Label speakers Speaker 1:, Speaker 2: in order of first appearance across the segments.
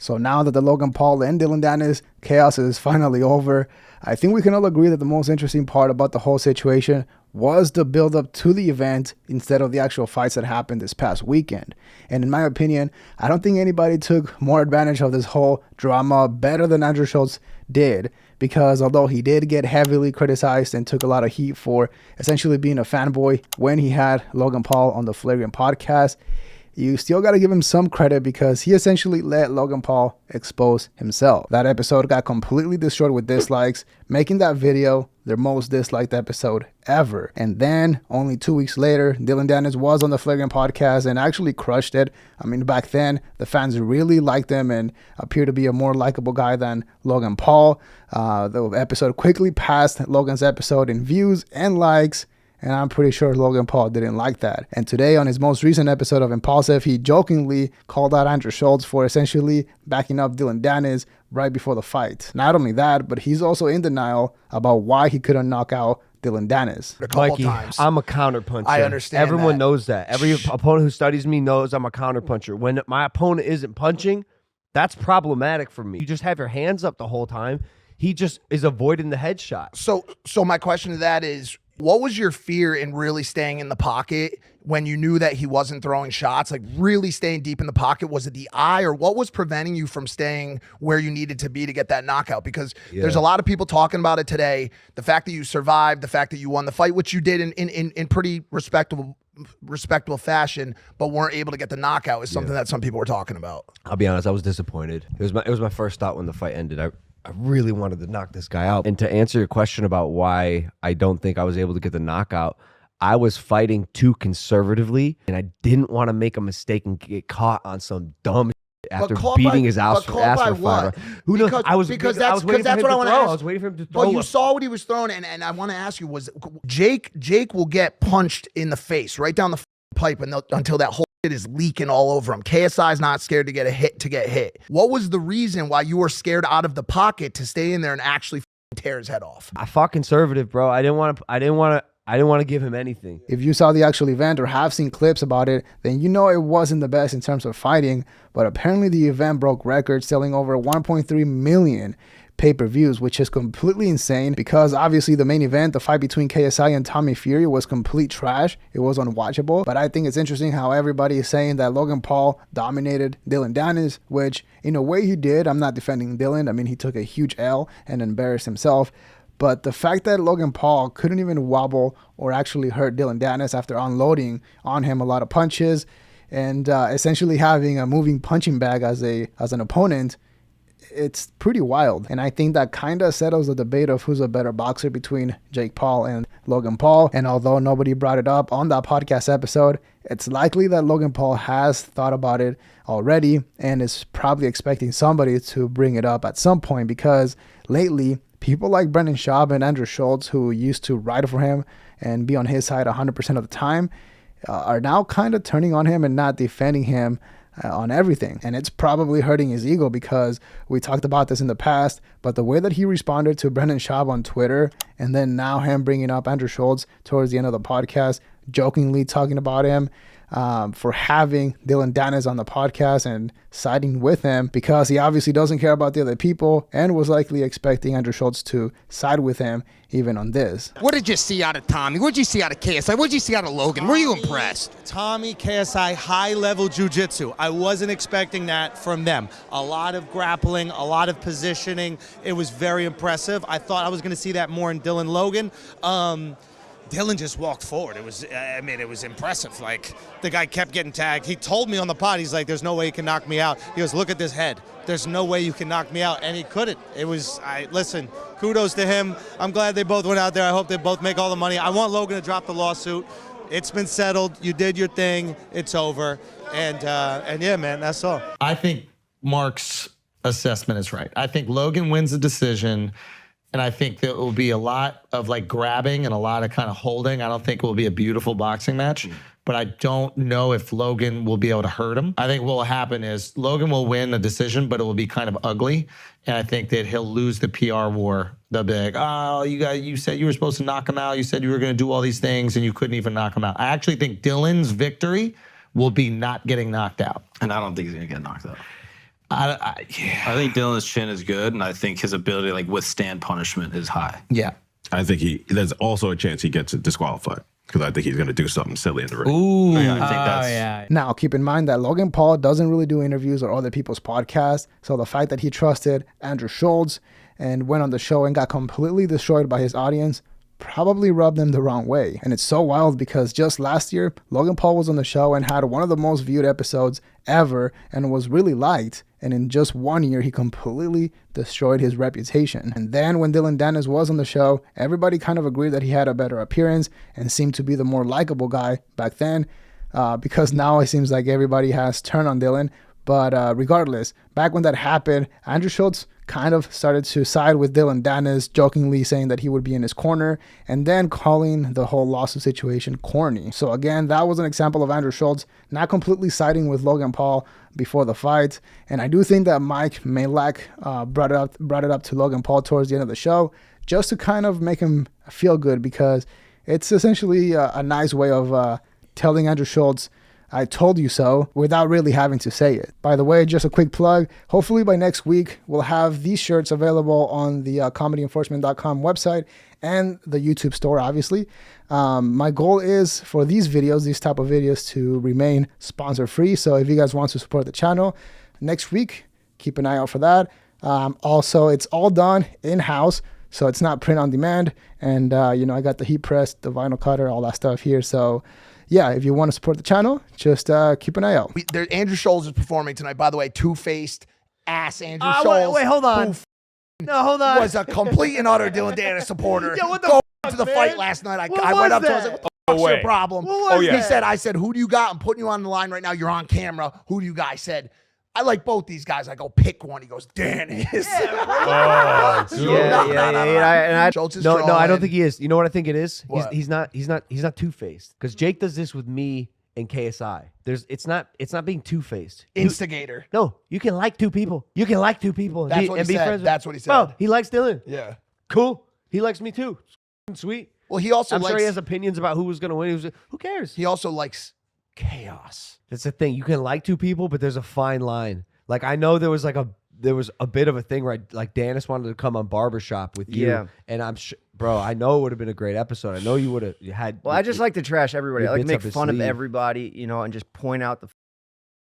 Speaker 1: So now that the Logan Paul and Dillon Danis chaos is finally over, I think we can all agree that the most interesting part about the whole situation was the build-up to the event instead of the actual fights that happened this past weekend. And in my opinion, I don't think anybody took more advantage of this whole drama better than Andrew Schulz did, because although he did get heavily criticized and took a lot of heat for essentially being a fanboy when he had Logan Paul on the Flagrant podcast, you still got to give him some credit because he essentially let Logan Paul expose himself. That episode got completely destroyed with dislikes, making that video their most disliked episode ever. And then only 2 weeks later, Dillon Danis was on the Flagrant podcast and actually crushed it. I mean, back then, the fans really liked him and appeared to be a more likable guy than Logan Paul. The episode quickly passed Logan's episode in views and likes, and I'm pretty sure Logan Paul didn't like that. And today, on his most recent episode of Impaulsive, he jokingly called out Andrew Schulz for essentially backing up Dillon Danis right before the fight. Not only that, but he's also in denial about why he couldn't knock out Dillon Danis.
Speaker 2: Mikey, I'm a counterpuncher.
Speaker 3: I understand.
Speaker 2: Everyone knows that. Every opponent who studies me knows I'm a counterpuncher. When my opponent isn't punching, that's problematic for me. You just have your hands up the whole time. He just is avoiding the headshot.
Speaker 3: So my question to that is, what was your fear in really staying in the pocket when you knew that he wasn't throwing shots, like really staying deep in the pocket? Was it the eye, or what was preventing you from staying where you needed to be to get that knockout? Because there's a lot of people talking about it today. The fact that you survived, the fact that you won the fight, which you did in pretty respectable fashion, but weren't able to get the knockout, is something that some people were talking about.
Speaker 2: I'll be honest, I was disappointed. It was my first thought when the fight ended. I really wanted to knock this guy out. And to answer your question about why I don't think I was able to get the knockout, I was fighting too conservatively, and I didn't want to make a mistake and get caught on some dumb shit after beating his ass for 5 rounds. Who knows? I was waiting for him to throw. I was waiting for him to throw.
Speaker 3: But you saw what he was throwing, and I want to ask you, was Jake will get punched in the face right down the pipe until that whole shit is leaking all over him. KSI is not scared to get hit. What was the reason why you were scared out of the pocket to stay in there and actually tear his head off?
Speaker 2: I fought conservative, bro. I didn't want to give him anything.
Speaker 1: If you saw the actual event or have seen clips about it, then you know it wasn't the best in terms of fighting, but apparently the event broke records, selling over 1.3 million pay-per-views, which is completely insane because obviously the main event, the fight between KSI and Tommy Fury, was complete trash. It was unwatchable, but I think it's interesting how everybody is saying that Logan Paul dominated Dillon Danis, which in a way he did. I'm not defending Dillon. I mean, he took a huge L and embarrassed himself. But the fact that Logan Paul couldn't even wobble or actually hurt Dillon Danis after unloading on him a lot of punches and essentially having a moving punching bag as an opponent, it's pretty wild. And I think that kind of settles the debate of who's a better boxer between Jake Paul and Logan Paul. And although nobody brought it up on that podcast episode, it's likely that Logan Paul has thought about it already and is probably expecting somebody to bring it up at some point, because lately people like Brendan Schaub and Andrew Schulz, who used to ride for him and be on his side 100% of the time, are now kind of turning on him and not defending him on everything. And it's probably hurting his ego, because we talked about this in the past, but the way that he responded to Brendan Schaub on Twitter, and then now him bringing up Andrew Schulz towards the end of the podcast, jokingly talking about him for having Dillon Danis on the podcast and siding with him, because he obviously doesn't care about the other people and was likely expecting Andrew Schulz to side with him even on this.
Speaker 4: What did you see out of Tommy? What did you see out of KSI? What did you see out of Logan? Were you impressed?
Speaker 5: Tommy, KSI, high-level jiu-jitsu. I wasn't expecting that from them. A lot of grappling, a lot of positioning. It was very impressive. I thought I was going to see that more in Dillon Logan. Dillon just walked forward. It was impressive. Like, the guy kept getting tagged. He told me on the pod, he's like, there's no way you can knock me out. He goes, look at this head. There's no way you can knock me out. And he couldn't. Listen, kudos to him. I'm glad they both went out there. I hope they both make all the money. I want Logan to drop the lawsuit. It's been settled. You did your thing. It's over. And yeah, man, that's all.
Speaker 6: I think Mark's assessment is right. I think Logan wins the decision. And I think there will be a lot of like grabbing and a lot of kind of holding. I don't think it will be a beautiful boxing match, but I don't know if Logan will be able to hurt him. I think what will happen is Logan will win the decision, but it will be kind of ugly. And I think that he'll lose the PR war. They'll be like, oh, you said you were supposed to knock him out. You said you were going to do all these things and you couldn't even knock him out. I actually think Dillon's victory will be not getting knocked out.
Speaker 7: And I don't think he's going to get knocked out.
Speaker 6: Yeah.
Speaker 7: I think Dillon's chin is good, and I think his ability to like withstand punishment is high.
Speaker 6: Yeah.
Speaker 8: I think there's also a chance he gets disqualified because I think he's going to do something silly in the ring.
Speaker 6: Ooh.
Speaker 7: Yeah, I think that's
Speaker 1: Now, keep in mind that Logan Paul doesn't really do interviews or other people's podcasts. So the fact that he trusted Andrew Schulz and went on the show and got completely destroyed by his audience probably rubbed them the wrong way. And it's so wild because just last year, Logan Paul was on the show and had one of the most viewed episodes ever and was really liked. And in just 1 year, he completely destroyed his reputation. And then when Dillon Danis was on the show, everybody kind of agreed that he had a better appearance and seemed to be the more likable guy back then, because now it seems like everybody has turned on Dillon. But regardless, back when that happened, Andrew Schulz kind of started to side with Dillon Danis, jokingly saying that he would be in his corner, and then calling the whole lawsuit situation corny. So again, that was an example of Andrew Schulz not completely siding with Logan Paul before the fight. And I do think that Mike Malak brought it up to Logan Paul towards the end of the show, just to kind of make him feel good, because it's essentially a nice way of telling Andrew Schulz, I told you so, without really having to say it. By the way, just a quick plug. Hopefully by next week, we'll have these shirts available on the comedyenforcement.com website and the YouTube store, obviously. My goal is for these videos, these type of videos, to remain sponsor free. So if you guys want to support the channel next week, keep an eye out for that. Also, it's all done in-house, so it's not print on demand. And, I got the heat press, the vinyl cutter, all that stuff here. So yeah, if you want to support the channel, just keep an eye out.
Speaker 3: Andrew Schulz is performing tonight. By the way, two-faced ass Andrew Schulz.
Speaker 2: Wait, hold on. Hold on.
Speaker 3: Was a complete and utter Dillon Danis supporter.
Speaker 2: Yeah, what the
Speaker 3: Go
Speaker 2: fuck,
Speaker 3: to the
Speaker 2: man?
Speaker 3: fight last night. I
Speaker 2: What
Speaker 3: went
Speaker 2: was
Speaker 3: up to him. I was
Speaker 2: that?
Speaker 3: like, what the fuck's your
Speaker 8: way.
Speaker 3: problem?
Speaker 2: What was
Speaker 3: He
Speaker 2: that?
Speaker 3: I said, who do you got? I'm putting you on the line right now. You're on camera. Who do you got? I said, I like both these guys. I go, pick one. He goes, Danis. Schulz is
Speaker 2: No, I
Speaker 3: trolling.
Speaker 2: don't think he is. You know what I think it is?
Speaker 3: What?
Speaker 2: He's not two-faced. Because Jake does this with me and KSI. It's not being two-faced.
Speaker 3: Instigator.
Speaker 2: No, you can like two people. You can like two people.
Speaker 3: That's what he
Speaker 2: be
Speaker 3: said.
Speaker 2: friends with-
Speaker 3: That's what he said.
Speaker 2: Bro, he likes Dillon.
Speaker 3: Yeah.
Speaker 2: Cool. He likes me too. It's sweet.
Speaker 3: Well, he also
Speaker 2: I'm
Speaker 3: likes,
Speaker 2: sure he has opinions about who was going to win. Who cares?
Speaker 3: he also likes chaos.
Speaker 2: That's the thing. You can like two people, but there's a fine line. Like, I know there was a bit of a thing where like Danis wanted to come on Barbershop with you.
Speaker 9: Yeah.
Speaker 2: And I'm sure, bro, I know it would have been a great episode. I know you would have had.
Speaker 9: Well, I just like to trash everybody.
Speaker 2: your
Speaker 9: I like to
Speaker 2: bits
Speaker 9: make
Speaker 2: up his
Speaker 9: fun of
Speaker 2: sleeve.
Speaker 9: everybody, and just point out the.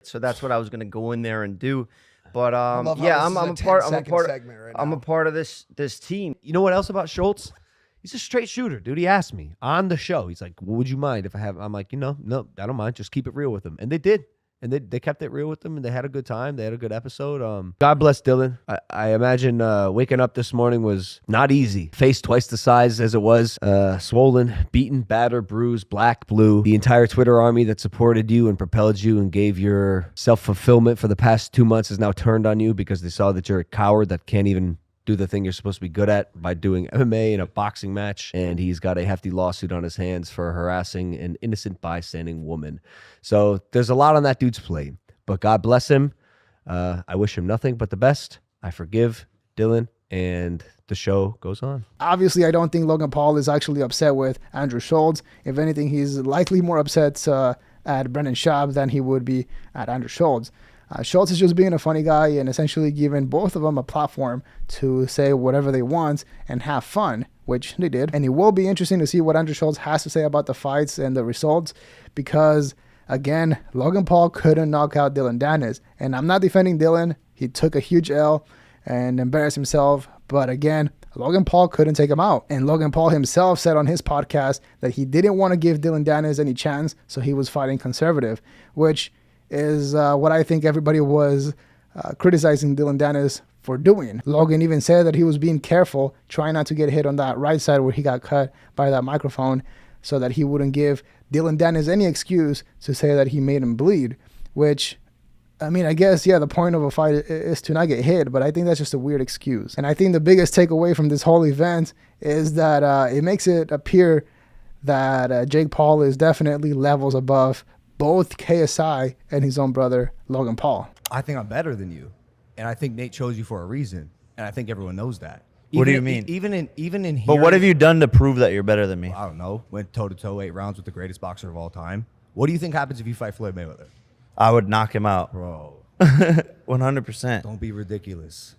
Speaker 9: So that's what I was gonna go in there and do, but
Speaker 3: I love how
Speaker 9: yeah,
Speaker 3: this
Speaker 9: I'm
Speaker 3: is
Speaker 9: a
Speaker 3: a
Speaker 9: part.
Speaker 3: 10-second segment right
Speaker 9: I'm a
Speaker 3: now.
Speaker 9: part of this team.
Speaker 2: You know what else about Schultz? He's a straight shooter, dude. He asked me on the show. He's like, would you mind if I have? I'm like, no, I don't mind. Just keep it real with him. And they did. And they kept it real with them, and they had a good time. They had a good episode. God bless Dillon. I imagine waking up this morning was not easy. Face twice the size as it was. Swollen, beaten, battered, bruised, black, blue. The entire Twitter army that supported you and propelled you and gave your self-fulfillment for the past 2 months is now turned on you because they saw that you're a coward that can't even do the thing you're supposed to be good at by doing MMA in a boxing match, and he's got a hefty lawsuit on his hands for harassing an innocent bystanding woman. So there's a lot on that dude's plate, but God bless him. I wish him nothing but the best. I forgive Dillon, and the show goes on.
Speaker 1: Obviously, I don't think Logan Paul is actually upset with Andrew Schulz. If anything, he's likely more upset at Brendan Schaub than he would be at Andrew Schulz. Schulz is just being a funny guy and essentially giving both of them a platform to say whatever they want and have fun, which they did. And it will be interesting to see what Andrew Schulz has to say about the fights and the results because, again, Logan Paul couldn't knock out Dillon Danis. And I'm not defending Dillon. He took a huge L and embarrassed himself. But again, Logan Paul couldn't take him out. And Logan Paul himself said on his podcast that he didn't want to give Dillon Danis any chance, so he was fighting conservative, which is what I think everybody was criticizing Dillon Danis for doing. Logan even said that he was being careful, trying not to get hit on that right side where he got cut by that microphone so that he wouldn't give Dillon Danis any excuse to say that he made him bleed, which, I mean, I guess, yeah, the point of a fight is to not get hit, but I think that's just a weird excuse. And I think the biggest takeaway from this whole event is that it makes it appear that Jake Paul is definitely levels above both KSI and his own brother, Logan Paul.
Speaker 10: I think I'm better than you. And I think Nate chose you for a reason. And I think everyone knows that.
Speaker 11: What do you mean?
Speaker 10: Even in here.
Speaker 11: But what have you done to prove that you're better than me?
Speaker 10: I don't know. Went toe-to-toe 8 rounds with the greatest boxer of all time. What do you think happens if you fight Floyd Mayweather?
Speaker 11: I would knock him out.
Speaker 10: Bro.
Speaker 11: 100%.
Speaker 10: Don't be ridiculous.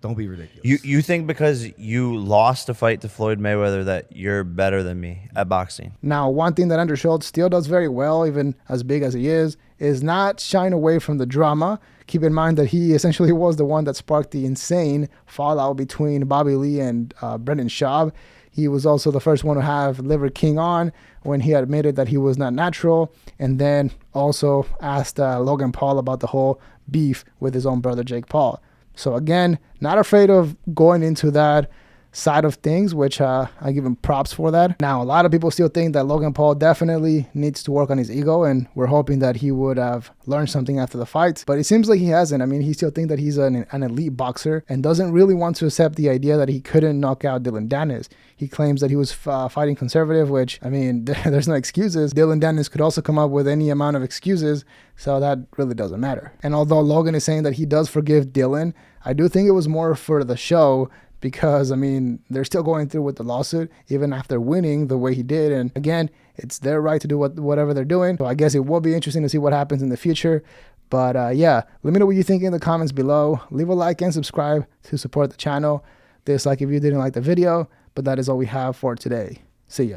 Speaker 10: Don't be ridiculous.
Speaker 11: You think because you lost a fight to Floyd Mayweather that you're better than me at boxing?
Speaker 1: Now, one thing that Andrew Schulz still does very well, even as big as he is not shying away from the drama. Keep in mind that he essentially was the one that sparked the insane fallout between Bobby Lee and Brendan Schaub. He was also the first one to have Liver King on when he admitted that he was not natural, and then also asked Logan Paul about the whole beef with his own brother Jake Paul. So again, not afraid of going into that side of things, which I give him props for that. Now, a lot of people still think that Logan Paul definitely needs to work on his ego, and we're hoping that he would have learned something after the fight, but it seems like he hasn't. I mean, he still thinks that he's an elite boxer and doesn't really want to accept the idea that he couldn't knock out Dillon Danis. He claims that he was fighting conservative, which, I mean, there's no excuses. Dillon Danis could also come up with any amount of excuses, so that really doesn't matter. And although Logan is saying that he does forgive Dillon, I do think it was more for the show, because, I mean, they're still going through with the lawsuit, even after winning the way he did. And again, it's their right to do whatever they're doing. So I guess it will be interesting to see what happens in the future. But yeah, let me know what you think in the comments below. Leave a like and subscribe to support the channel. Dislike if you didn't like the video. But that is all we have for today. See ya.